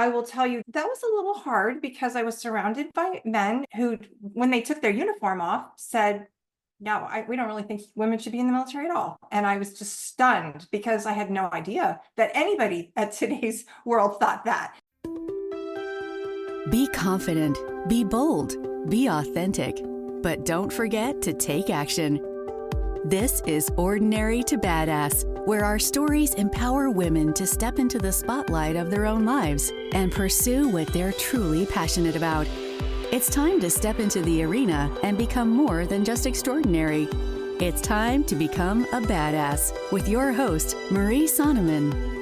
I will tell you that was a little hard because I was surrounded by men who, when they took their uniform off, said, no, we don't really think women should be in the military at all. And I was just stunned because I had no idea that anybody at today's world thought that. Be confident, be bold, be authentic, but don't forget to take action. This is Ordinary to Badass, where our stories empower women to step into the spotlight of their own lives and pursue what they're truly passionate about. It's time to step into the arena and become more than just extraordinary. It's time to become a badass with your host, Marie Sonneman.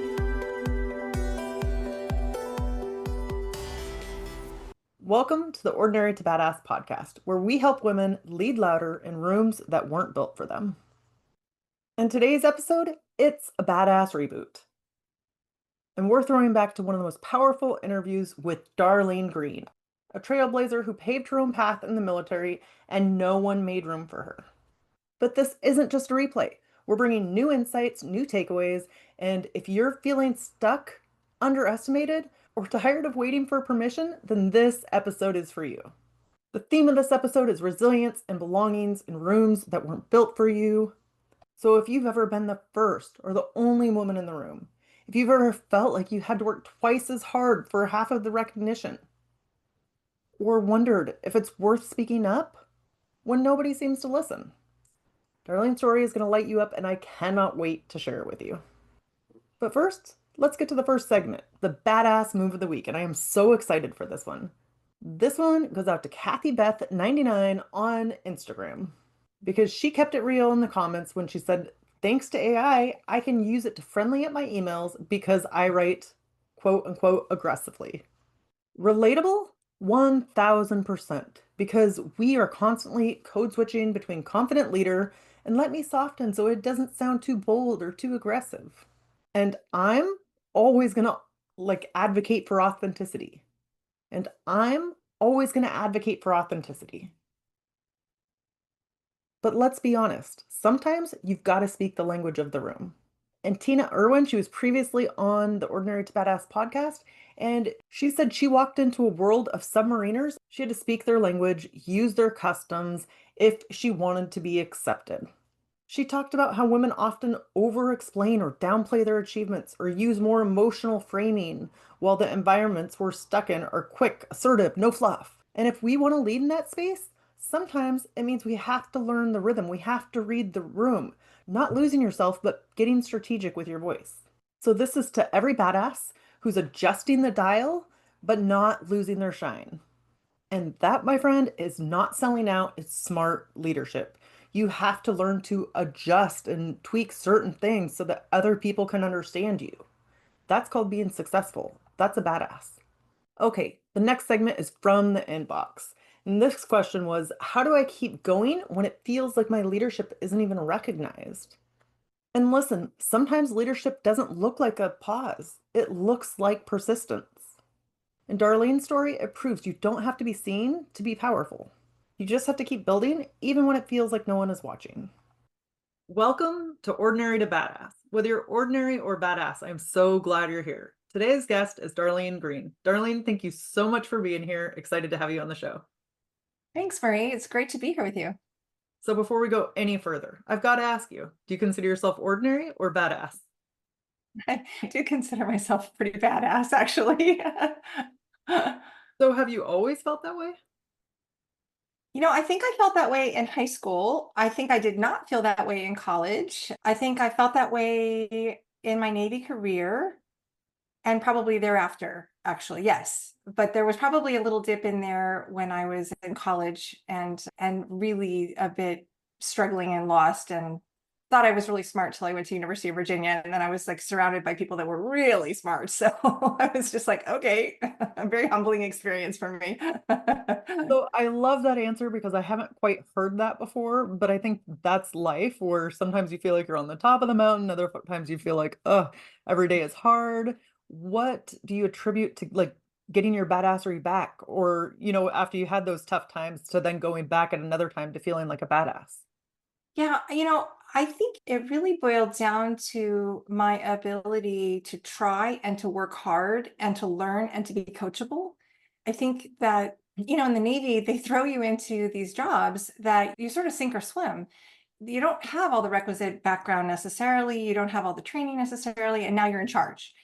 Welcome to the Ordinary to Badass podcast, where we help women lead louder in rooms that weren't built for them. In today's episode, it's a badass reboot. And we're throwing back to one of the most powerful interviews with Darlene Green, a trailblazer who paved her own path in the military and no one made room for her. But this isn't just a replay. We're bringing new insights, new takeaways, and if you're feeling stuck, underestimated, or tired of waiting for permission, then this episode is for you. The theme of this episode is resilience and belongings in rooms that weren't built for you. So if you've ever been the first or the only woman in the room, if you've ever felt like you had to work twice as hard for half of the recognition, or wondered if it's worth speaking up when nobody seems to listen, Darlene's story is going to light you up, and I cannot wait to share it with you. But first, let's get to the first segment, the badass move of the week, and I am so excited for this one. This one goes out to Kathy Beth 99 on Instagram because she kept it real in the comments when she said, thanks to AI, I can use it to friendly up my emails because I write quote unquote aggressively. Relatable? 1000%, because we are constantly code switching between confident leader and let me soften so it doesn't sound too bold or too aggressive. And I'm always going to advocate for authenticity. And I'm always going to advocate for authenticity. But let's be honest, sometimes you've got to speak the language of the room. And Tina Irwin, she was previously on the Ordinary to Badass podcast, and she said she walked into a world of submariners. She had to speak their language, use their customs if she wanted to be accepted. She talked about how women often over-explain or downplay their achievements or use more emotional framing while the environments we're stuck in are quick, assertive, no fluff. And if we want to lead in that space, sometimes it means we have to learn the rhythm. We have to read the room, not losing yourself, but getting strategic with your voice. So this is to every badass who's adjusting the dial, but not losing their shine. And that, my friend, is not selling out. It's smart leadership. You have to learn to adjust and tweak certain things so that other people can understand you. That's called being successful. That's a badass. Okay, the next segment is from the inbox. And this question was, how do I keep going when it feels like my leadership isn't even recognized? And listen, sometimes leadership doesn't look like a pause. It looks like persistence. In Darlene's story, it proves you don't have to be seen to be powerful. You just have to keep building, even when it feels like no one is watching. Welcome to Ordinary to Badass. Whether you're ordinary or badass, I'm so glad you're here. Today's guest is Darlene Green. Darlene, thank you so much for being here. Excited to have you on the show. Thanks, Marie. It's great to be here with you. So before we go any further, I've got to ask you, do you consider yourself ordinary or badass? I do consider myself pretty badass, actually. So have you always felt that way? I think I felt that way in high school. I think I did not feel that way in college. I think I felt that way in my Navy career and probably thereafter, actually, yes. But there was probably a little dip in there when I was in college and really a bit struggling and lost and thought I was really smart till I went to University of Virginia. And then I was like surrounded by people that were really smart. So I was just like, okay, a very humbling experience for me. So I love that answer because I haven't quite heard that before, but I think that's life where sometimes you feel like you're on the top of the mountain, other times you feel like, every day is hard. What do you attribute to getting your badassery back or, after you had those tough times to then going back at another time to feeling like a badass? Yeah, I think it really boiled down to my ability to try and to work hard and to learn and to be coachable. I think that, in the Navy, they throw you into these jobs that you sort of sink or swim. You don't have all the requisite background necessarily, you don't have all the training necessarily, and now you're in charge.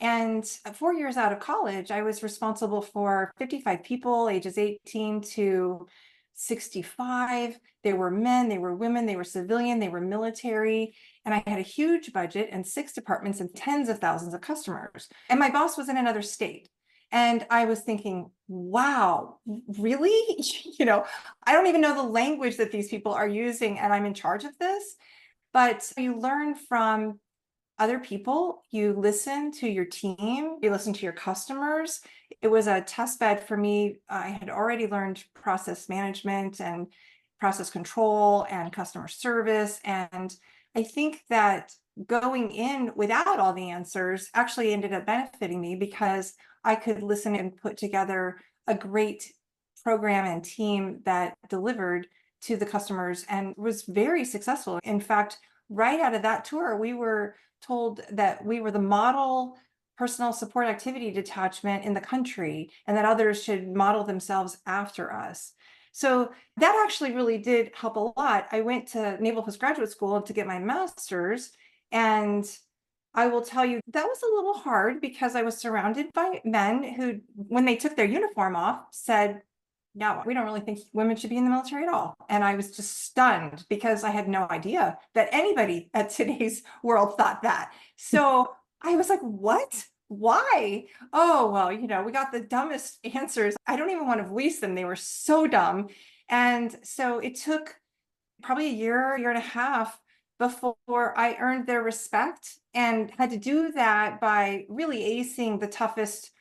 And 4 years out of college, I was responsible for 55 people, ages 18 to 65. They were men, they were women, they were civilian, they were military. And I had a huge budget and 6 departments and tens of thousands of customers. And my boss was in another state. And I was thinking, wow, really? I don't even know the language that these people are using, and I'm in charge of this. But you learn from other people, you listen to your team, you listen to your customers. It was a test bed for me. I had already learned process management and process control and customer service. And I think that going in without all the answers actually ended up benefiting me because I could listen and put together a great program and team that delivered to the customers and was very successful. In fact, right out of that tour, we were told that we were the model personal support activity detachment in the country and that others should model themselves after us. So that actually really did help a lot. I went to Naval Postgraduate School to get my master's, and I will tell you that was a little hard because I was surrounded by men who, when they took their uniform off, said, no, we don't really think women should be in the military at all. And I was just stunned because I had no idea that anybody at today's world thought that. So I was like, what? Why? Oh, well, we got the dumbest answers. I don't even want to voice them. They were so dumb. And so it took probably a year and a half before I earned their respect, and had to do that by really acing the toughest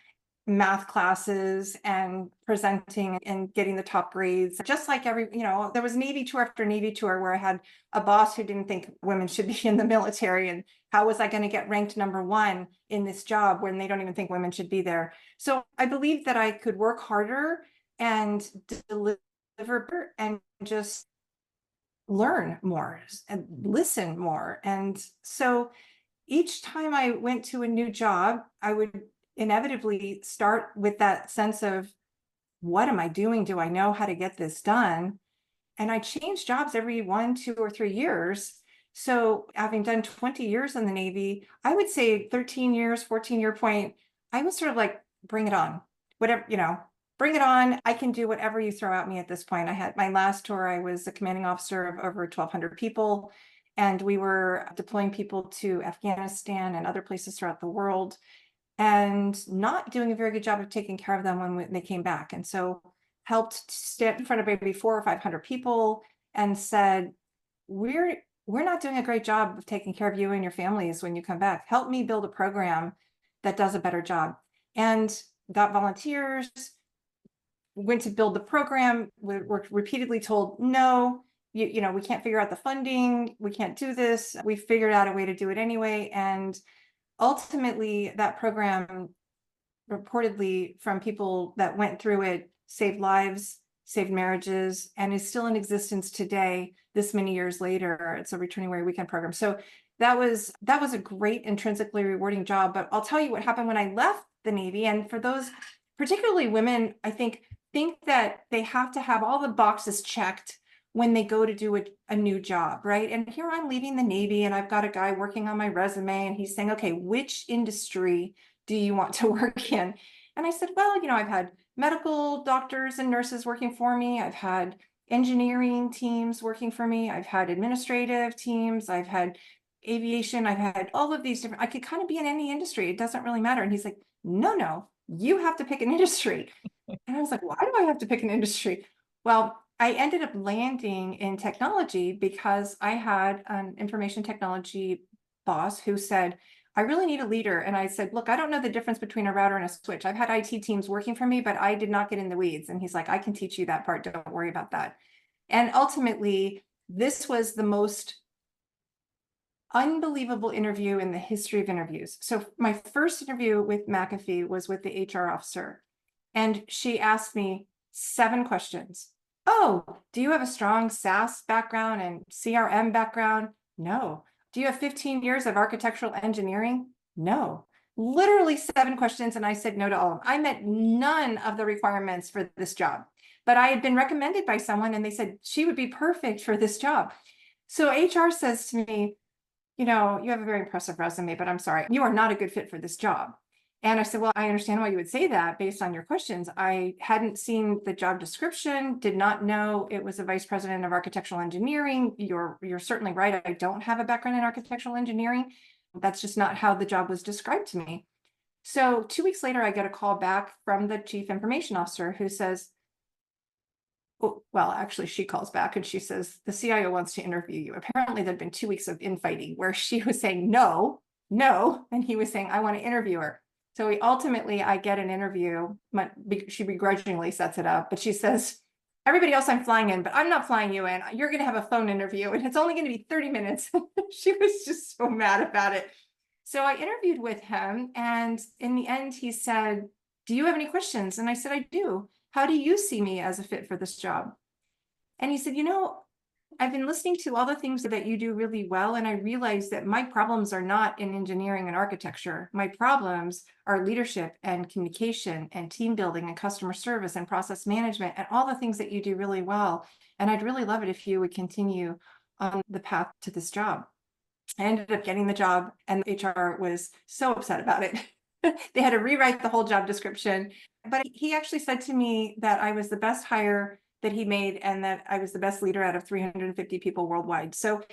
math classes and presenting and getting the top grades. Just like there was Navy tour after Navy tour where I had a boss who didn't think women should be in the military. And how was I going to get ranked #1 in this job when they don't even think women should be there? So I believe that I could work harder and deliver and just learn more and listen more. And so each time I went to a new job, I would inevitably start with that sense of, what am I doing? Do I know how to get this done? And I changed jobs every 1, 2, or 3 years. So having done 20 years in the Navy, I would say 13 years, 14-year point, I was sort of like, bring it on, whatever, bring it on. I can do whatever you throw at me at this point. I had my last tour, I was a commanding officer of over 1,200 people, and we were deploying people to Afghanistan and other places throughout the world, and not doing a very good job of taking care of them when they came back. And so helped stand in front of maybe 400 or 500 people and said, we're not doing a great job of taking care of you and your families when you come back. Help me build a program that does a better job. And got volunteers, went to build the program. We're repeatedly told, no, we can't figure out the funding. We can't do this. We figured out a way to do it anyway. And ultimately, that program, reportedly from people that went through it, saved lives, saved marriages, and is still in existence today, this many years later. It's a returning warrior weekend program. So that was a great intrinsically rewarding job. But I'll tell you what happened when I left the Navy. And for those, particularly women, I think that they have to have all the boxes checked when they go to do a new job, right? And here I'm leaving the Navy, and I've got a guy working on my resume, and he's saying, okay, which industry do you want to work in? And I said, well, I've had medical doctors and nurses working for me. I've had engineering teams working for me. I've had administrative teams. I've had aviation. I've had all of these different, I could kind of be in any industry. It doesn't really matter. And he's like, no, you have to pick an industry. And I was like, why do I have to pick an industry? Well, I ended up landing in technology because I had an information technology boss who said, I really need a leader. And I said, look, I don't know the difference between a router and a switch. I've had IT teams working for me, but I did not get in the weeds. And he's like, I can teach you that part. Don't worry about that. And ultimately, this was the most unbelievable interview in the history of interviews. So my first interview with McAfee was with the HR officer. And she asked me 7 questions. Oh, do you have a strong SaaS background and CRM background? No. Do you have 15 years of architectural engineering? No. Literally 7 questions, and I said no to all of them. I met none of the requirements for this job, but I had been recommended by someone and they said she would be perfect for this job. So HR says to me, you have a very impressive resume, but I'm sorry, you are not a good fit for this job. And I said, well, I understand why you would say that based on your questions. I hadn't seen the job description, did not know it was a vice president of architectural engineering. You're certainly right. I don't have a background in architectural engineering. That's just not how the job was described to me. So 2 weeks later, I get a call back from the chief information officer who says, well, actually, she calls back and she says, the CIO wants to interview you. Apparently, there'd been 2 weeks of infighting where she was saying no, no, and he was saying, I want to interview her. So I get an interview. She begrudgingly sets it up, but she says, everybody else I'm flying in, but I'm not flying you in. You're going to have a phone interview and it's only going to be 30 minutes. She was just so mad about it. So I interviewed with him, and in the end, he said, do you have any questions? And I said, I do. How do you see me as a fit for this job? And he said, I've been listening to all the things that you do really well, and I realized that my problems are not in engineering and architecture. My problems are leadership and communication and team building and customer service and process management and all the things that you do really well. And I'd really love it if you would continue on the path to this job. I ended up getting the job, and HR was so upset about it. They had to rewrite the whole job description. But he actually said to me that I was the best hire that he made and that I was the best leader out of 350 people worldwide. So,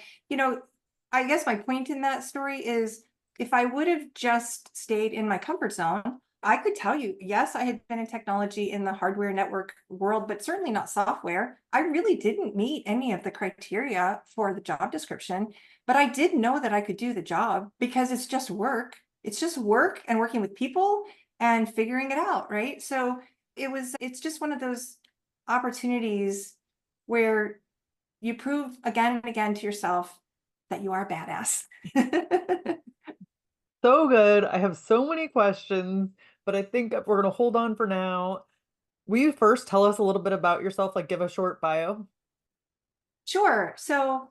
I guess my point in that story is, if I would have just stayed in my comfort zone, I could tell you, yes, I had been in technology in the hardware network world, but certainly not software. I really didn't meet any of the criteria for the job description, but I did know that I could do the job because it's just work. It's just work and working with people and figuring it out, right? So it's just one of those opportunities where you prove again and again to yourself that you are a badass. So good. I have so many questions, but I think we're going to hold on for now. Will you first tell us a little bit about yourself, like give a short bio? Sure. So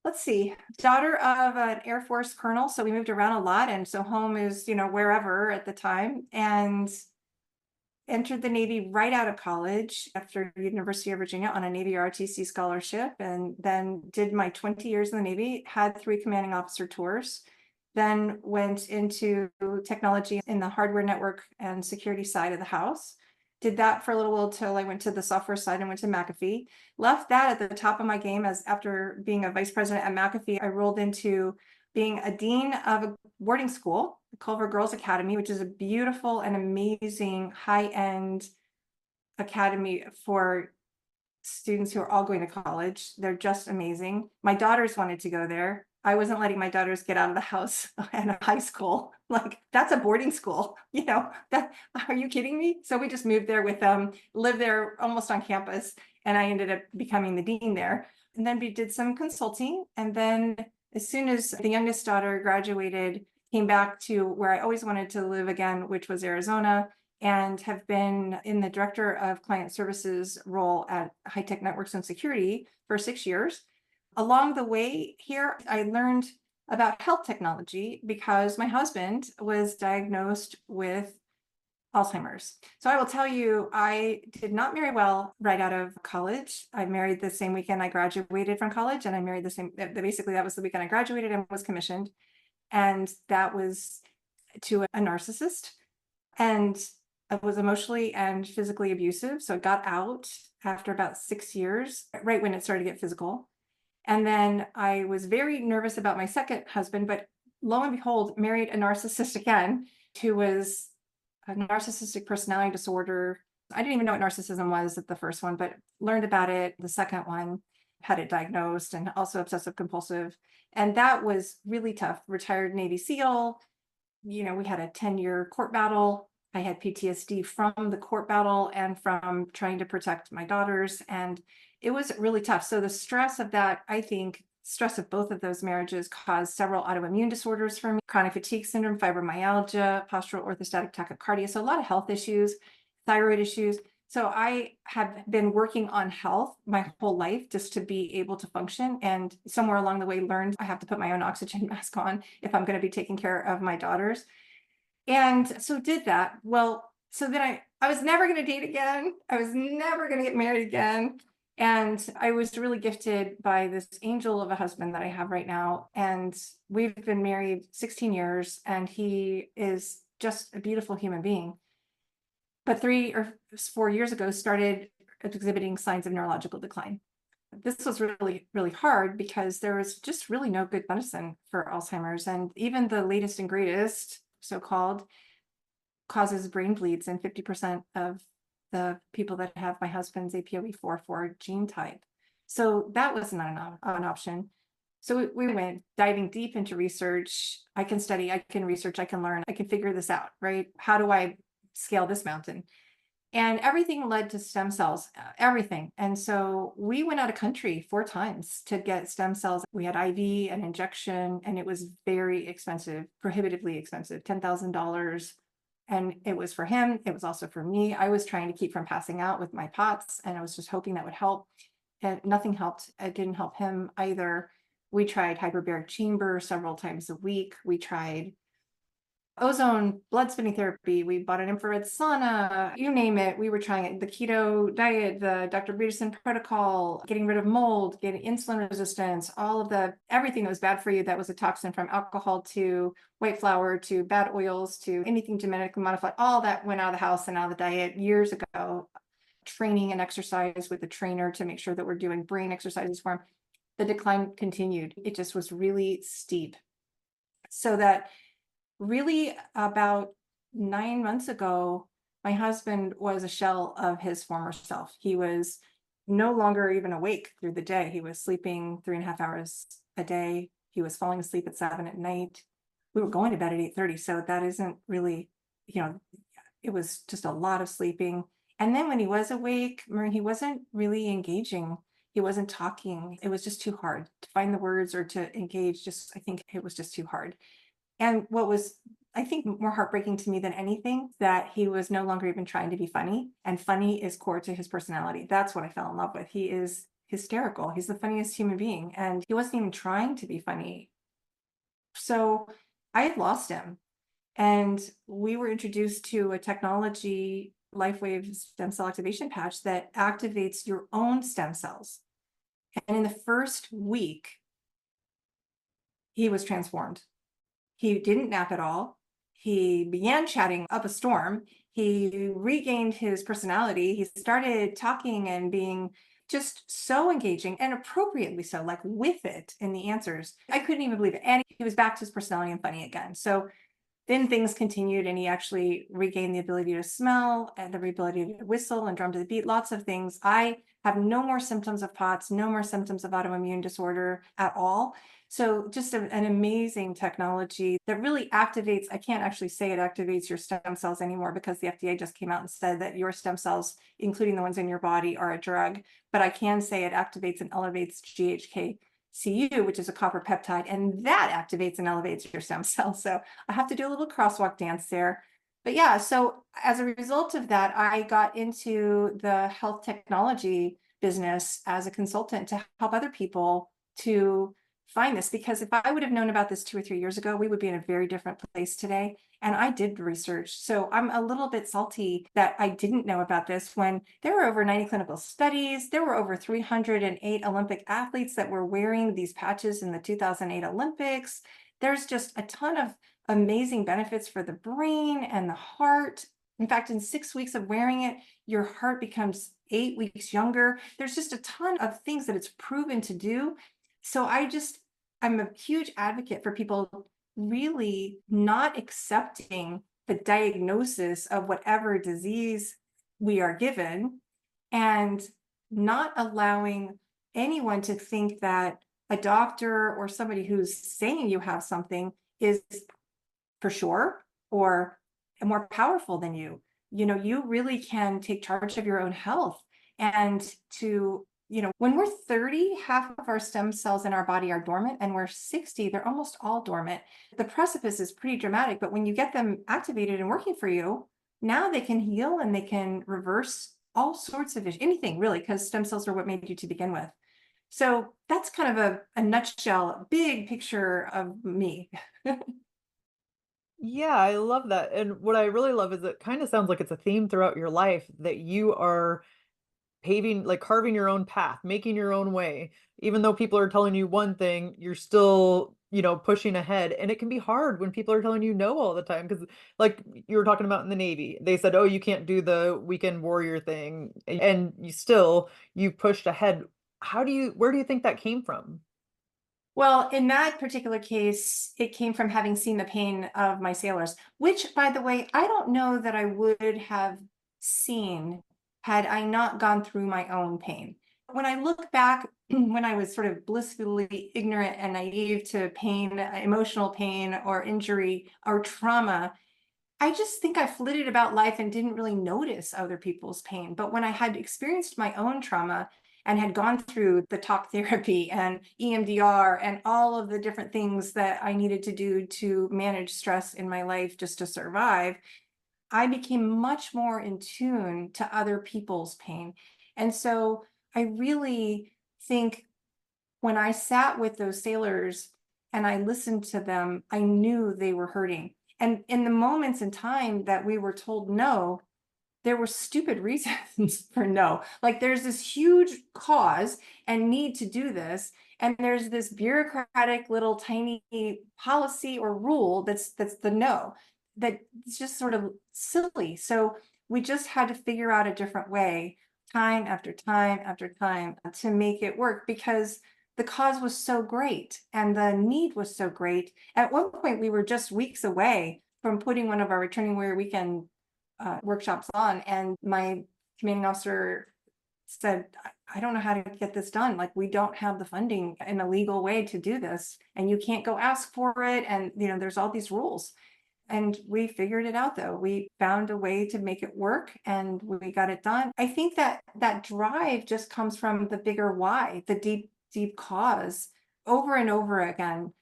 let's see, daughter of an Air Force colonel. So we moved around a lot. And so home is, wherever at the time. And entered the Navy right out of college after University of Virginia on a Navy ROTC scholarship, and then did my 20 years in the Navy, had 3 commanding officer tours, then went into technology in the hardware network and security side of the house. Did that for a little while till I went to the software side and went to McAfee. Left that at the top of my game, as after being a vice president at McAfee, I rolled into being a dean of a boarding school, the Culver Girls Academy, which is a beautiful and amazing high-end academy for students who are all going to college. They're just amazing. My daughters wanted to go there. I wasn't letting my daughters get out of the house and high school. Like, that's a boarding school, that, are you kidding me? So we just moved there with them, lived there almost on campus, and I ended up becoming the dean there. And then we did some consulting. And then as soon as the youngest daughter graduated, came back to where I always wanted to live again, which was Arizona, and have been in the director of client services role at High Tech Networks and Security for 6 years. Along the way here, I learned about health technology because my husband was diagnosed with Alzheimer's. So I will tell you, I did not marry well right out of college. I married the same weekend I graduated from college, and I married basically that was the weekend I graduated and was commissioned. And that was to a narcissist. And I was emotionally and physically abusive. So I got out after about 6 years, right when it started to get physical. And then I was very nervous about my second husband, but lo and behold, married a narcissist again, who was a narcissistic personality disorder. I didn't even know what narcissism was at the first one, but learned about it. The second one, had it diagnosed, and also obsessive compulsive. And that was really tough. Retired Navy SEAL. We had a 10-year court battle. I had PTSD from the court battle and from trying to protect my daughters. And it was really tough. So the stress of that, I think, stress of both of those marriages caused several autoimmune disorders for me: chronic fatigue syndrome, fibromyalgia, postural orthostatic tachycardia. So a lot of health issues, thyroid issues. So I have been working on health my whole life just to be able to function. And somewhere along the way, learned I have to put my own oxygen mask on if I'm going to be taking care of my daughters. And so did that. Well, so then I was never going to date again. I was never going to get married again. And I was really gifted by this angel of a husband that I have right now. And we've been married 16 years, and he is just a beautiful human being. But 3 or 4 years ago, started exhibiting signs of neurological decline. This was really, really hard because there was just really no good medicine for Alzheimer's. And even the latest and greatest, so-called, causes brain bleeds in 50% of the people that have my husband's APOE4 gene type. So that was not an option. So we went diving deep into research. I can study, I can research, I can learn, I can figure this out, right? How do I scale this mountain? And everything led to stem cells, everything. And so we went out of country 4 times to get stem cells. We had IV and injection, and it was very expensive, prohibitively expensive, $10,000. And it was for him. It was also for me. I was trying to keep from passing out with my POTS, and I was just hoping that would help. And nothing helped. It didn't help him either. We tried hyperbaric chamber several times a week. We tried ozone, blood spinning therapy. We bought an infrared sauna, you name it. We were trying it. The keto diet, the Dr. Peterson protocol, getting rid of mold, getting insulin resistance, all of everything that was bad for you that was a toxin, from alcohol to white flour to bad oils to anything genetically modified. All that went out of the house and out of the diet years ago. Training and exercise with the trainer to make sure that we're doing brain exercises for him. The decline continued. It just was really steep. So that really, about 9 months ago, my husband was a shell of his former self. He was no longer even awake through the day. He was sleeping 3.5 hours a day. He was falling asleep at 7 at night. We were going to bed at 8:30. So that isn't really, it was just a lot of sleeping. And then when he was awake, he wasn't really engaging. He wasn't talking. It was just too hard to find the words or to engage. I think it was just too hard. And what was, I think, more heartbreaking to me than anything, that he was no longer even trying to be funny. And funny is core to his personality. That's what I fell in love with. He is hysterical. He's the funniest human being. And he wasn't even trying to be funny. So I had lost him. And we were introduced to a technology, LifeWave stem cell activation patch, that activates your own stem cells. And in the first week, he was transformed. He didn't nap at all. He began chatting up a storm. He regained his personality. He started talking and being just so engaging, and appropriately so, like with it in the answers. I couldn't even believe it. And he was back to his personality and funny again. So then things continued, and he actually regained the ability to smell and the ability to whistle and drum to the beat, lots of things. I have no more symptoms of POTS, no more symptoms of autoimmune disorder at all. So just an amazing technology that really activates, I can't actually say it activates your stem cells anymore, because the FDA just came out and said that your stem cells, including the ones in your body, are a drug. But I can say it activates and elevates GHK-Cu, which is a copper peptide, and that activates and elevates your stem cells. So I have to do a little crosswalk dance there. But yeah, so as a result of that, I got into the health technology business as a consultant to help other people to find this. Because if I would have known about this 2 or 3 years ago, we would be in a very different place today. And I did research. So I'm a little bit salty that I didn't know about this, when there were over 90 clinical studies. There were over 308 Olympic athletes that were wearing these patches in the 2008 Olympics. There's just a ton of amazing benefits for the brain and the heart. In fact, in 6 weeks of wearing it, your heart becomes 8 weeks younger. There's just a ton of things that it's proven to do. So I'm a huge advocate for people really not accepting the diagnosis of whatever disease we are given, and not allowing anyone to think that a doctor or somebody who's saying you have something is for sure or more powerful than you. You really can take charge of your own health. And when we're 30, half of our stem cells in our body are dormant, and we're 60, they're almost all dormant. The precipice is pretty dramatic, but when you get them activated and working for you, now they can heal and they can reverse all sorts of issues, anything really, because stem cells are what made you to begin with. So that's kind of a nutshell, big picture of me. Yeah, I love that. And what I really love is it kind of sounds like it's a theme throughout your life that you are paving, like carving your own path, making your own way. Even though people are telling you one thing, you're still, pushing ahead. And it can be hard when people are telling you no all the time. Because, like you were talking about in the Navy, they said, oh, you can't do the weekend warrior thing. And you pushed ahead. Where do you think that came from? Well, in that particular case, it came from having seen the pain of my sailors, which, by the way, I don't know that I would have seen had I not gone through my own pain. When I look back, when I was sort of blissfully ignorant and naive to pain, emotional pain, or injury or trauma, I just think I flitted about life and didn't really notice other people's pain. But when I had experienced my own trauma and had gone through the talk therapy and EMDR and all of the different things that I needed to do to manage stress in my life just to survive, I became much more in tune to other people's pain. And so I really think when I sat with those sailors and I listened to them, I knew they were hurting. And in the moments in time that we were told no, there were stupid reasons for no. Like there's this huge cause and need to do this, and there's this bureaucratic little tiny policy or rule that's the no. That it's just sort of silly. So we just had to figure out a different way, time after time after time, to make it work because the cause was so great and the need was so great. At one point, we were just weeks away from putting one of our returning warrior weekend workshops on, and my commanding officer said, I don't know how to get this done. Like, we don't have the funding in a legal way to do this, and you can't go ask for it. And, there's all these rules. And we figured it out, though. We found a way to make it work and we got it done. I think that that drive just comes from the bigger why, the deep, deep cause. Over and over again,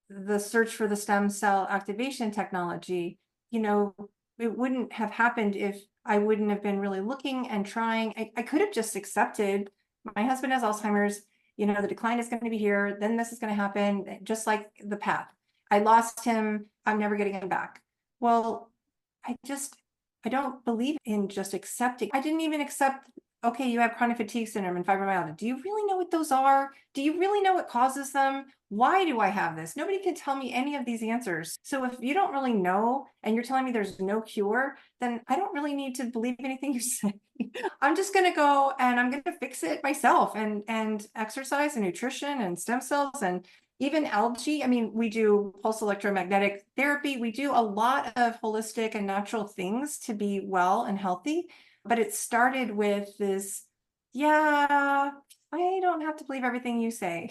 the search for the stem cell activation technology, it wouldn't have happened if I wouldn't have been really looking and trying. I could have just accepted my husband has Alzheimer's, the decline is going to be here, then this is going to happen, just like the path. I lost him, I'm never getting him back. Well, I don't believe in just accepting. I didn't even accept, okay, you have chronic fatigue syndrome and fibromyalgia. Do you really know what those are? Do you really know what causes them? Why do I have this? Nobody can tell me any of these answers. So if you don't really know and you're telling me there's no cure, then I don't really need to believe anything you say. I'm just going to go and I'm going to fix it myself, and exercise and nutrition and stem cells and even algae. I mean, we do pulse electromagnetic therapy. We do a lot of holistic and natural things to be well and healthy. But it started with this, yeah, I don't have to believe everything you say.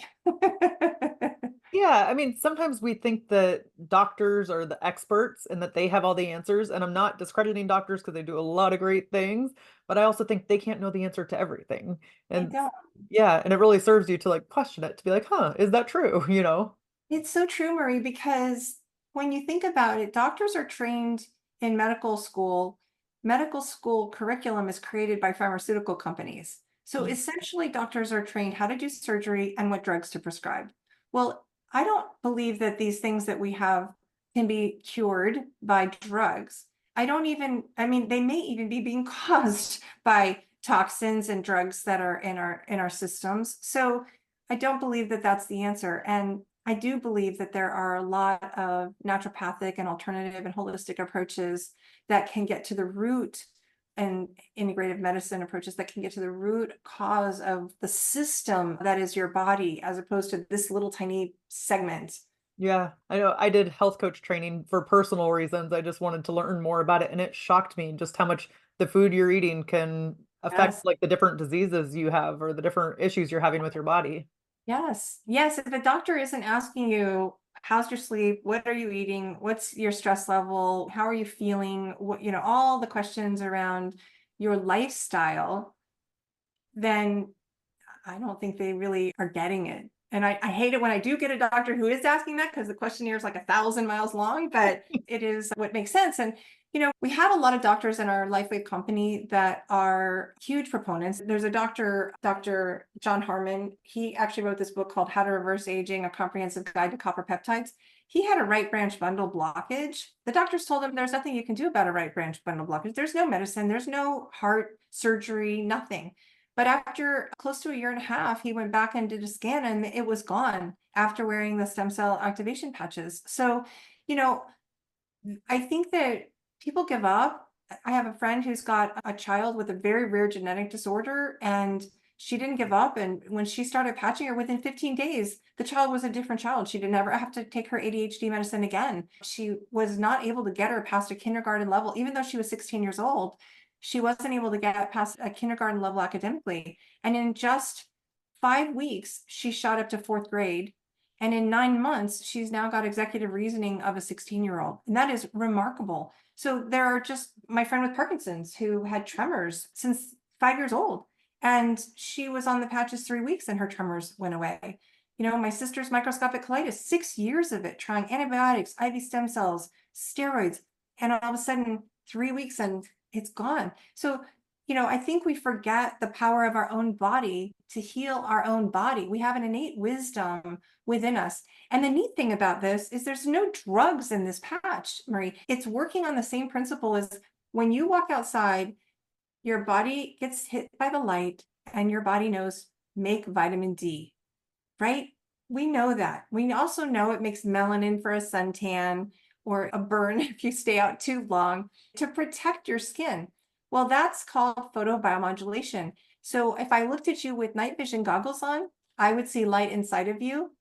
Yeah, I mean, sometimes we think that doctors are the experts and that they have all the answers. And I'm not discrediting doctors because they do a lot of great things, but I also think they can't know the answer to everything. I And don't. yeah, and it really serves you to like question it, to be like, huh, is that true? It's so true, Marie, because when you think about it, doctors are trained in medical school. Medical school curriculum is created by pharmaceutical companies. So Mm. essentially, doctors are trained how to do surgery and what drugs to prescribe. Well, I don't believe that these things that we have can be cured by drugs. I mean, they may even be being caused by toxins and drugs that are in our systems. So I don't believe that that's the answer. And I do believe that there are a lot of naturopathic and alternative and holistic approaches that can get to the root, and integrative medicine approaches that can get to the root cause of the system that is your body, as opposed to this little tiny segment. Yeah, I know. I did health coach training for personal reasons. I just wanted to learn more about it, and it shocked me just how much the food you're eating can affect Yes. like the different diseases you have or the different issues you're having with your body. Yes. Yes. If a doctor isn't asking you, how's your sleep? What are you eating? What's your stress level? How are you feeling? What, all the questions around your lifestyle, then I don't think they really are getting it. And I hate it when I do get a doctor who is asking that, because the questionnaire is like 1,000 miles long, but it is what makes sense. And, We have a lot of doctors in our LifeWave company that are huge proponents. There's a doctor, Dr. John Harmon. He actually wrote this book called How to Reverse Aging, A Comprehensive Guide to Copper Peptides. He had a right branch bundle blockage. The doctors told him there's nothing you can do about a right branch bundle blockage. There's no medicine, there's no heart surgery, nothing. But after close to a year and a half, he went back and did a scan and it was gone after wearing the stem cell activation patches. So, you know, I think that people give up. I have a friend who's got a child with a very rare genetic disorder, and she didn't give up. And when she started patching her, within 15 days, the child was a different child. She did never have to take her ADHD medicine again. She was not able to get her past a kindergarten level, even though she was 16 years old. She wasn't able to get past a kindergarten level academically. And in just 5 weeks, she shot up to fourth grade. And in 9 months, she's now got executive reasoning of a 16-year-old. And that is remarkable. So there are just my friend with Parkinson's who had tremors since 5 years old. And she was on the patches 3 weeks and her tremors went away. My sister's microscopic colitis, 6 years of it, trying antibiotics, IV stem cells, steroids, and all of a sudden 3 weeks and it's gone. So I think we forget the power of our own body to heal our own body. We have an innate wisdom within us. And the neat thing about this is there's no drugs in this patch, Marie. It's working on the same principle as when you walk outside, your body gets hit by the light and your body knows, make vitamin D, right? We know that. We also know it makes melanin for a suntan or a burn if you stay out too long to protect your skin. Well, that's called photobiomodulation. So if I looked at you with night vision goggles on, I would see light inside of you.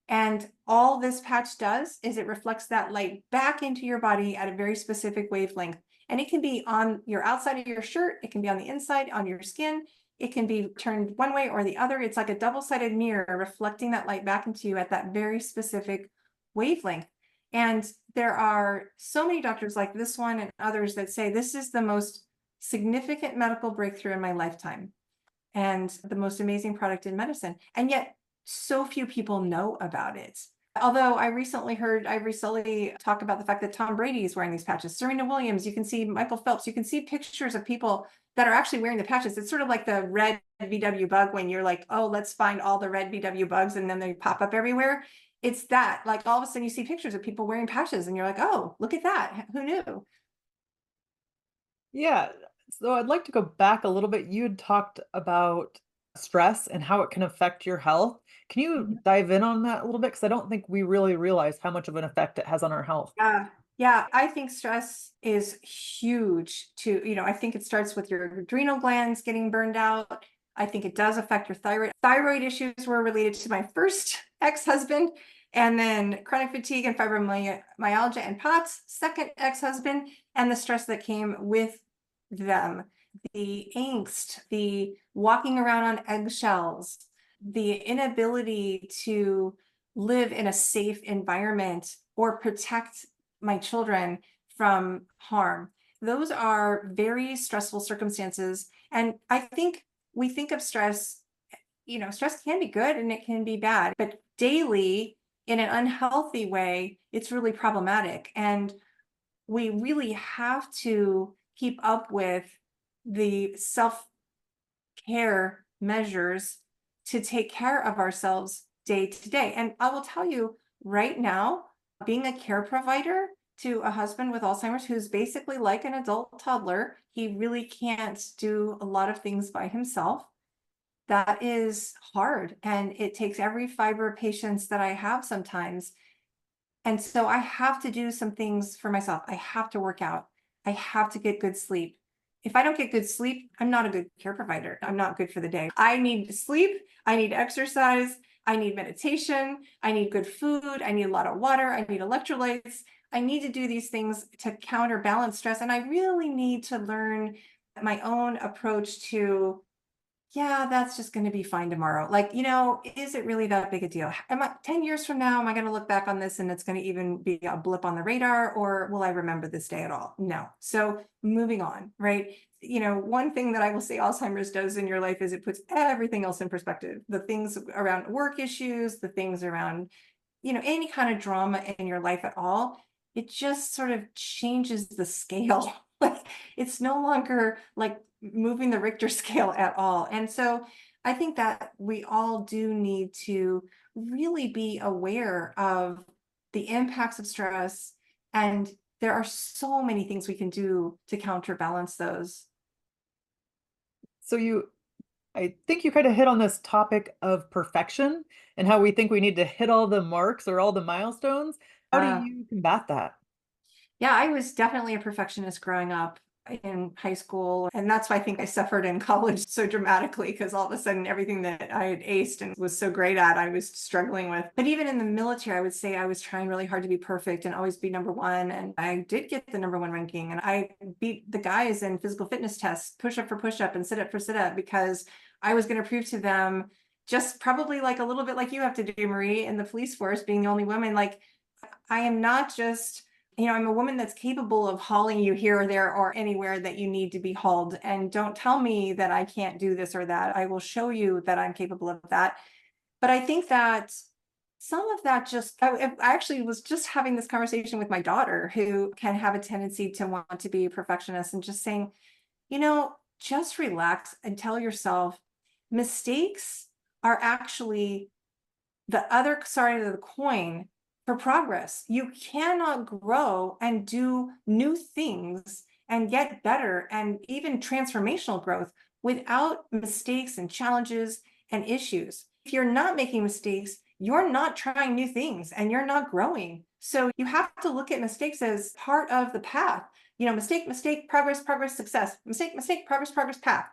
And all this patch does is it reflects that light back into your body at a very specific wavelength. And it can be on your outside of your shirt. It can be on the inside, on your skin. It can be turned one way or the other. It's like a double-sided mirror reflecting that light back into you at that very specific wavelength. And there are so many doctors like this one and others that say this is the most significant medical breakthrough in my lifetime and the most amazing product in medicine. And yet so few people know about it. Although I recently talk about the fact that Tom Brady is wearing these patches, Serena Williams, you can see Michael Phelps, you can see pictures of people that are actually wearing the patches. It's sort of like the red VW bug when you're like, oh, let's find all the red VW bugs and then they pop up everywhere. It's that, like all of a sudden you see pictures of people wearing patches and you're like, oh, look at that. Who knew? Yeah. So I'd like to go back a little bit. You had talked about stress and how it can affect your health. Can you dive in on that a little bit? Because I don't think we really realize how much of an effect it has on our health. Yeah. Yeah, I think stress is huge I think it starts with your adrenal glands getting burned out. I think it does affect your thyroid. Thyroid issues were related to my first ex-husband, and then chronic fatigue and fibromyalgia and POTS, second ex-husband, and the stress that came with them. The angst, the walking around on eggshells, the inability to live in a safe environment or protect my children from harm. Those are very stressful circumstances. And I think we think of stress, stress can be good and it can be bad, but daily in an unhealthy way, it's really problematic. And we really have to keep up with the self-care measures to take care of ourselves day to day. And I will tell you right now, being a care provider to a husband with Alzheimer's who's basically like an adult toddler, he really can't do a lot of things by himself. That is hard. And it takes every fiber of patience that I have sometimes. And so I have to do some things for myself. I have to work out. I have to get good sleep. If I don't get good sleep, I'm not a good care provider. I'm not good for the day. I need sleep. I need exercise. I need meditation. I need good food. I need a lot of water. I need electrolytes. I need to do these things to counterbalance stress. And I really need to learn my own approach to, yeah, that's just going to be fine tomorrow. Like, is it really that big a deal? 10 years from now, am I going to look back on this and it's going to even be a blip on the radar, or will I remember this day at all? No. So moving on, right? One thing that I will say Alzheimer's does in your life is it puts everything else in perspective. The things around work issues, the things around, any kind of drama in your life at all. it just sort of changes the scale. Like it's no longer like moving the Richter scale at all. And so I think that we all do need to really be aware of the impacts of stress. And there are so many things we can do to counterbalance those. So I think you kind of hit on this topic of perfection and how we think we need to hit all the marks or all the milestones. How do Uh, you combat that? Yeah, I was definitely a perfectionist growing up in high school. And that's why I think I suffered in college so dramatically, because all of a sudden everything that I had aced and was so great at, I was struggling with. But even in the military, I would say I was trying really hard to be perfect and always be number one. And I did get the number one ranking. And I beat the guys in physical fitness tests, push up for push up and sit up for sit up, because I was going to prove to them, just probably like a little bit like you have to do, Marie, in the police force, being the only woman, like I am not just, I'm a woman that's capable of hauling you here or there or anywhere that you need to be hauled. And don't tell me that I can't do this or that. I will show you that I'm capable of that. But I think that some of that just, I actually was just having this conversation with my daughter, who can have a tendency to want to be a perfectionist, and just saying, just relax and tell yourself mistakes are actually the other side of the coin for progress. You cannot grow and do new things and get better and even transformational growth without mistakes and challenges and issues. If you're not making mistakes, you're not trying new things and you're not growing. So you have to look at mistakes as part of the path. Mistake, mistake, progress, progress, success, mistake, mistake, progress, progress, path,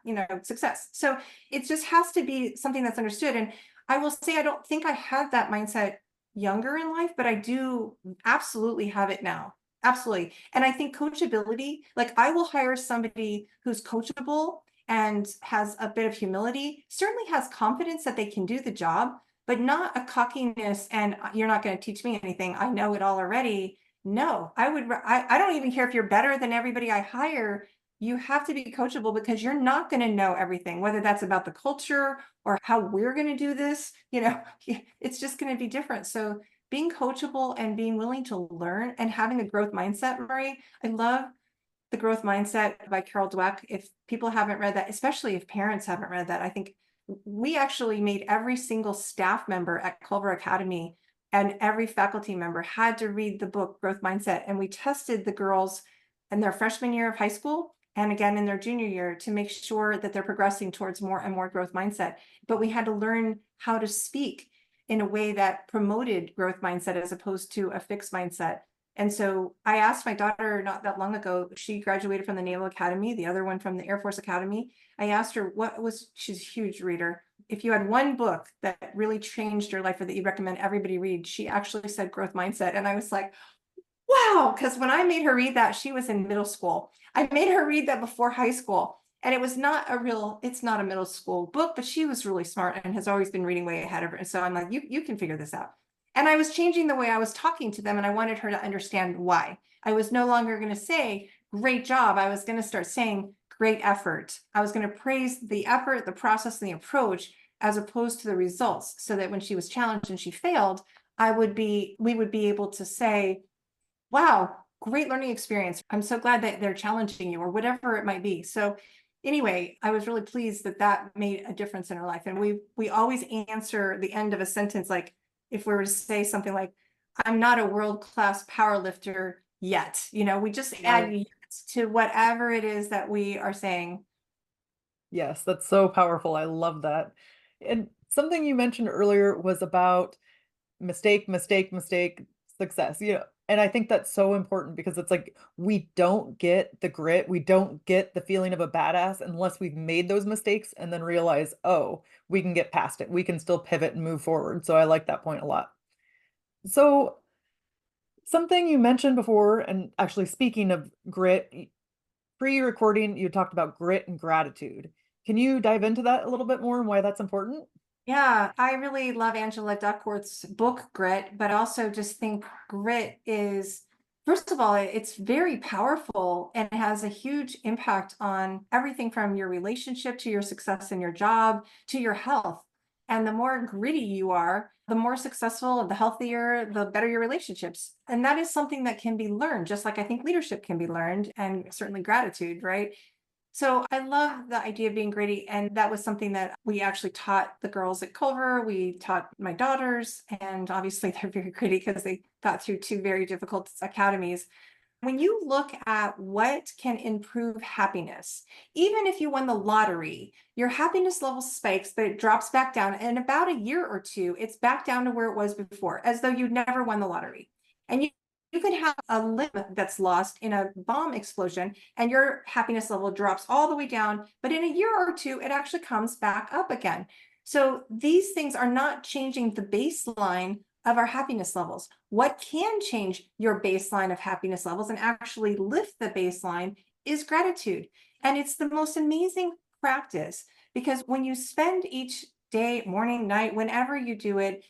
success. So it just has to be something that's understood. And I will say, I don't think I had that mindset younger in life, but I do absolutely have it now. Absolutely. And I think coachability, like I will hire somebody who's coachable and has a bit of humility, certainly has confidence that they can do the job, but not a cockiness and you're not going to teach me anything. I know it all already. No, I don't even care if you're better than everybody I hire. You have to be coachable, because you're not going to know everything, whether that's about the culture or how we're going to do this. It's just going to be different. So being coachable and being willing to learn and having a growth mindset, Marie, I love The Growth Mindset by Carol Dweck. If people haven't read that, especially if parents haven't read that, I think we actually made every single staff member at Culver Academy and every faculty member had to read the book Growth Mindset. And we tested the girls in their freshman year of high school and again in their junior year to make sure that they're progressing towards more and more growth mindset. But we had to learn how to speak in a way that promoted growth mindset as opposed to a fixed mindset. And so I asked my daughter not that long ago, she graduated from the Naval Academy, the other one from the Air Force Academy. I asked her, she's a huge reader. If you had one book that really changed your life or that you recommend everybody read, she actually said Growth Mindset. And I was like, wow, because when I made her read that, she was in middle school. I made her read that before high school. And it's not a middle school book, but she was really smart and has always been reading way ahead of her. So I'm like, you can figure this out. And I was changing the way I was talking to them, and I wanted her to understand why. I was no longer going to say, great job. I was going to start saying, great effort. I was going to praise the effort, the process, and the approach, as opposed to the results, so that when she was challenged and she failed, we would be able to say, wow, great learning experience. I'm so glad that they're challenging you, or whatever it might be. So anyway, I was really pleased that that made a difference in her life. And we always answer the end of a sentence, like if we were to say something like, I'm not a world-class power lifter yet, we just add Right. yet to whatever it is that we are saying. Yes, that's so powerful. I love that. And something you mentioned earlier was about mistake, mistake, mistake, success. And I think that's so important because it's like we don't get the grit, we don't get the feeling of a badass unless we've made those mistakes and then realize, oh, we can get past it. We can still pivot and move forward. So I like that point a lot. So something you mentioned before, and actually speaking of grit, pre-recording, you talked about grit and gratitude. Can you dive into that a little bit more and why that's important? Yeah, I really love Angela Duckworth's book, Grit, but also just think grit is, first of all, it's very powerful and has a huge impact on everything from your relationship to your success in your job to your health. And the more gritty you are, the more successful, the healthier, the better your relationships. And that is something that can be learned, just like I think leadership can be learned, and certainly gratitude, right? So I love the idea of being gritty. And that was something that we actually taught the girls at Culver. We taught my daughters, and obviously they're very gritty because they got through two very difficult academies. When you look at what can improve happiness, even if you won the lottery, your happiness level spikes, but it drops back down. In about a year or two, it's back down to where it was before, as though you'd never won the lottery. And you could have a limb that's lost in a bomb explosion, and your happiness level drops all the way down. But in a year or two, it actually comes back up again. So these things are not changing the baseline of our happiness levels. What can change your baseline of happiness levels and actually lift the baseline is gratitude. And it's the most amazing practice, because when you spend each day, morning, night, whenever you do it,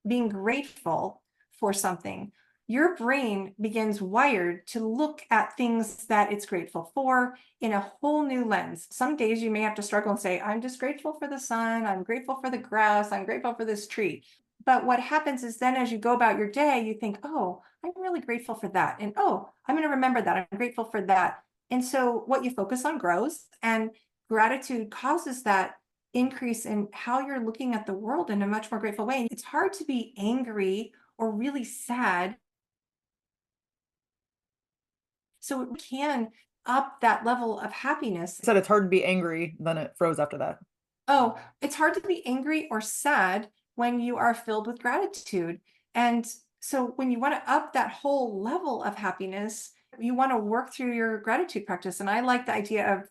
being grateful for something, your brain begins wired to look at things that it's grateful for in a whole new lens. Some days you may have to struggle and say, I'm just grateful for the sun, I'm grateful for the grass, I'm grateful for this tree. But what happens is then as you go about your day, you think, oh, I'm really grateful for that. And oh, I'm going to remember that. I'm grateful for that. And so what you focus on grows, and gratitude causes that increase in how you're looking at the world in a much more grateful way. It's hard to be angry or really sad. So it can up that level of happiness. You said it's hard to be angry, then it froze after that. Oh, it's hard to be angry or sad when you are filled with gratitude. And so when you want to up that whole level of happiness, you want to work through your gratitude practice. And I like the idea of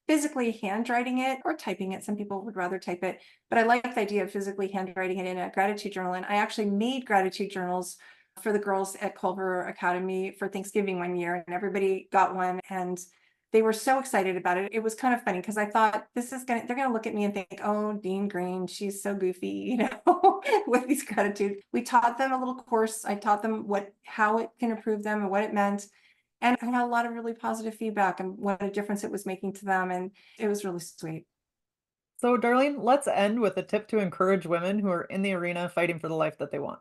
physically handwriting it or typing it. Some people would rather type it, but I like the idea of physically handwriting it in a gratitude journal. And I actually made gratitude journals for the girls at Culver Academy for Thanksgiving one year, and everybody got one. And they were so excited about it. It was kind of funny because I thought they're gonna look at me and think, oh, Dean Green, she's so goofy, with these gratitude. We taught them a little course. I taught them how it can improve them and what it meant. And I had a lot of really positive feedback and what a difference it was making to them. And it was really sweet. So, Darlene, let's end with a tip to encourage women who are in the arena fighting for the life that they want.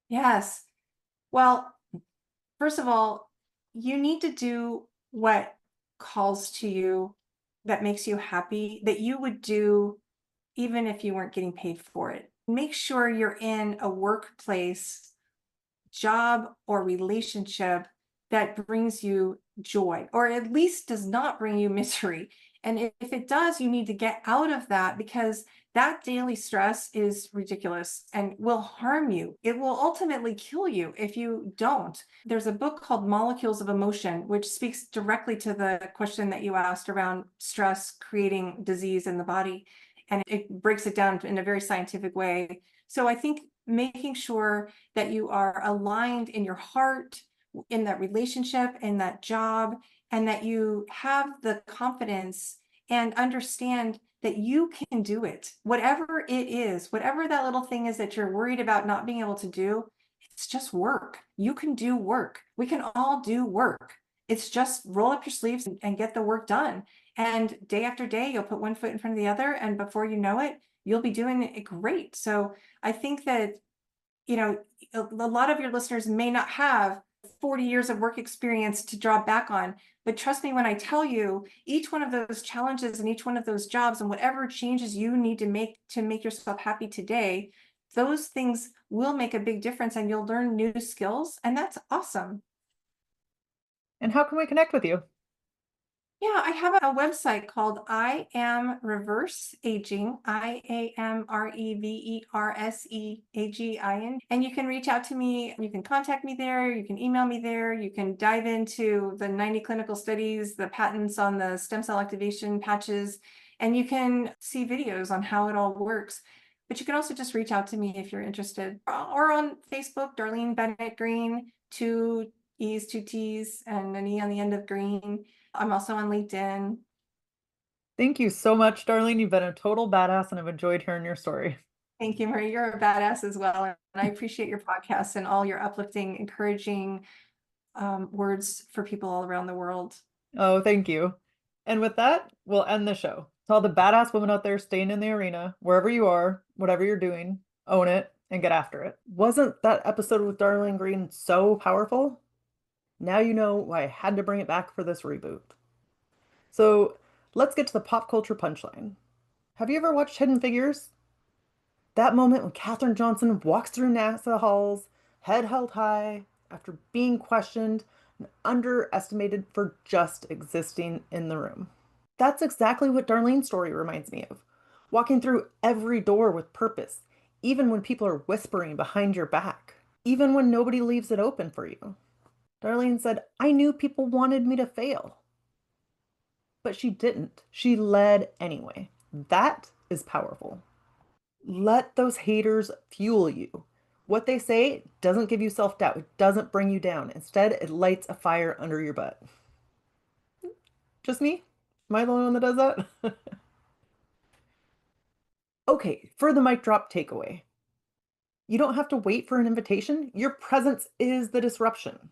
Yes. Well, first of all, you need to do what calls to you, that makes you happy, that you would do even if you weren't getting paid for it. Make sure you're in a workplace, job, or relationship that brings you joy, or at least does not bring you misery. And if it does, you need to get out of that, because that daily stress is ridiculous and will harm you. It will ultimately kill you if you don't. There's a book called Molecules of Emotion, which speaks directly to the question that you asked around stress creating disease in the body. And it breaks it down in a very scientific way. So I think making sure that you are aligned in your heart, in that relationship, in that job, and that you have the confidence and understand that you can do it. Whatever it is, whatever that little thing is that you're worried about not being able to do, it's just work. You can do work. We can all do work. It's just roll up your sleeves and get the work done. And day after day, you'll put one foot in front of the other. And before you know it, you'll be doing it great. So I think that, a lot of your listeners may not have 40 years of work experience to draw back on. But trust me when I tell you, each one of those challenges and each one of those jobs and whatever changes you need to make yourself happy today, those things will make a big difference, and you'll learn new skills. And that's awesome. And how can we connect with you? Yeah, I have a website called I Am Reverse Aging, IAMREVERSEAGIN. And you can reach out to me. You can contact me there. You can email me there. You can dive into the 90 clinical studies, the patents on the stem cell activation patches, and you can see videos on how it all works. But you can also just reach out to me if you're interested, or on Facebook, Darlene Bennett Green, two E's, two T's, and an E on the end of Green. I'm also on LinkedIn. Thank you so much, Darlene. You've been a total badass, and I've enjoyed hearing your story. Thank you, Marie. You're a badass as well. And I appreciate your podcast and all your uplifting, encouraging words for people all around the world. Oh, thank you. And with that, we'll end the show. To all the badass women out there staying in the arena, wherever you are, whatever you're doing, own it and get after it. Wasn't that episode with Darlene Green so powerful? Now you know why I had to bring it back for this reboot. So let's get to the pop culture punchline. Have you ever watched Hidden Figures? That moment when Katherine Johnson walks through NASA halls, head held high, after being questioned and underestimated for just existing in the room. That's exactly what Darlene's story reminds me of. Walking through every door with purpose, even when people are whispering behind your back, even when nobody leaves it open for you. Darlene said, I knew people wanted me to fail. But she didn't. She led anyway. That is powerful. Let those haters fuel you. What they say doesn't give you self-doubt. It doesn't bring you down. Instead, it lights a fire under your butt. Just me? Am I the only one that does that? Okay, for the mic drop takeaway. You don't have to wait for an invitation. Your presence is the disruption.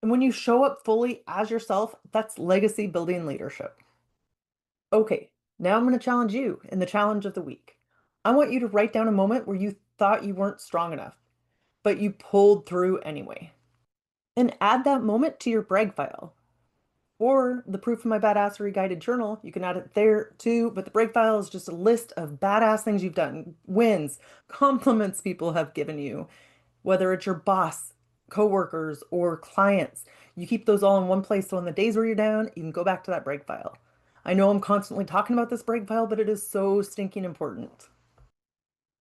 And when you show up fully as yourself, that's legacy building leadership. Okay, now I'm going to challenge you in the challenge of the week. I want you to write down a moment where you thought you weren't strong enough, but you pulled through anyway. And add that moment to your brag file. Or the Proof of My Badassery guided journal, you can add it there too, but the brag file is just a list of badass things you've done, wins, compliments people have given you, whether it's your boss, coworkers, or clients. You keep those all in one place, so on the days where you're down, you can go back to that brag file. I know I'm constantly talking about this brag file, but it is so stinking important.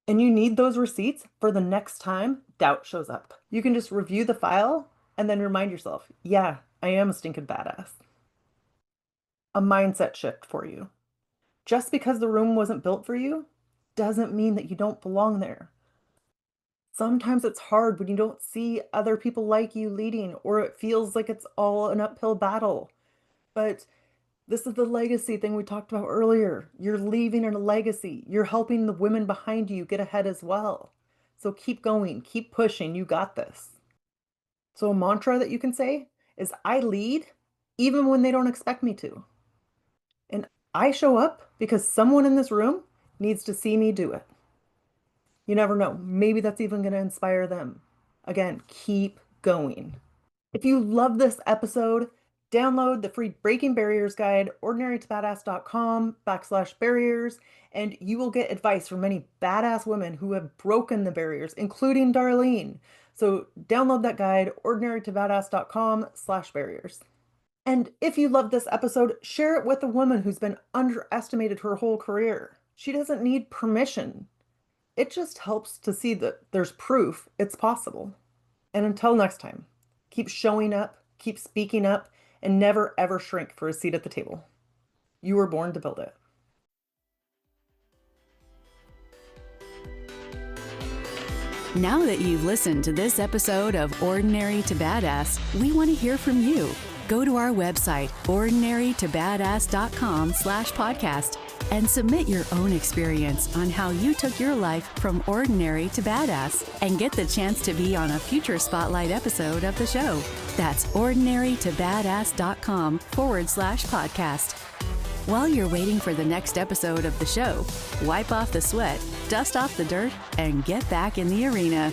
And you need those receipts for the next time doubt shows up. You can just review the file and then remind yourself, yeah, I am a stinking badass. A mindset shift for you. Just because the room wasn't built for you doesn't mean that you don't belong there. Sometimes it's hard when you don't see other people like you leading, or it feels like it's all an uphill battle. But this is the legacy thing we talked about earlier. You're leaving a legacy. You're helping the women behind you get ahead as well. So keep going, keep pushing. You got this. So a mantra that you can say is, I lead even when they don't expect me to. And I show up because someone in this room needs to see me do it. You never know. Maybe that's even going to inspire them. Again, keep going. If you love this episode, download the free Breaking Barriers guide, ordinarytobadass.com/barriers, and you will get advice from many badass women who have broken the barriers, including Darlene. So download that guide, ordinarytobadass.com/barriers. And if you love this episode, share it with a woman who's been underestimated her whole career. She doesn't need permission. It just helps to see that there's proof it's possible. And until next time, keep showing up, keep speaking up, and never ever shrink for a seat at the table. You were born to build it. Now that you've listened to this episode of Ordinary to Badass, we want to hear from you. Go to our website, ordinarytobadass.com/podcast, and submit your own experience on how you took your life from ordinary to badass, and get the chance to be on a future spotlight episode of the show. That's ordinarytobadass.com/podcast. While you're waiting for the next episode of the show, wipe off the sweat, dust off the dirt, and get back in the arena.